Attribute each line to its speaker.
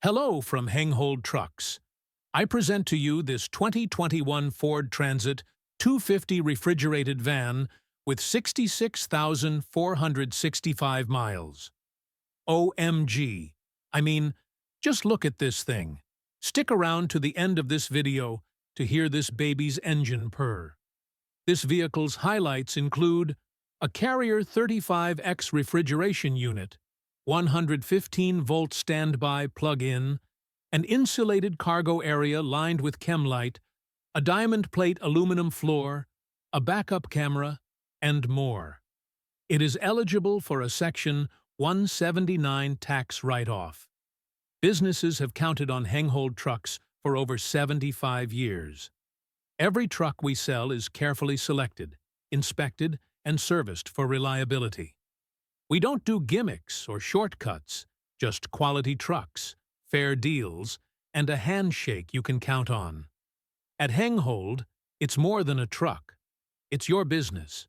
Speaker 1: Hello from Hengehold Trucks. I present to you this 2021 Ford Transit 250 refrigerated van with 66,465 miles. OMG. I mean, just look at this thing. Stick around to the end of this video to hear this baby's engine purr. This vehicle's highlights include a Carrier 35X refrigeration unit, 115-volt standby plug-in, an insulated cargo area lined with Kemlite, a diamond plate aluminum floor, a backup camera, and more. It is eligible for a Section 179 tax write-off. Businesses have counted on Hengehold Trucks for over 75 years. Every truck we sell is carefully selected, inspected, and serviced for reliability. We don't do gimmicks or shortcuts, just quality trucks, fair deals, and a handshake you can count on. At Hengehold, it's more than a truck. It's your business.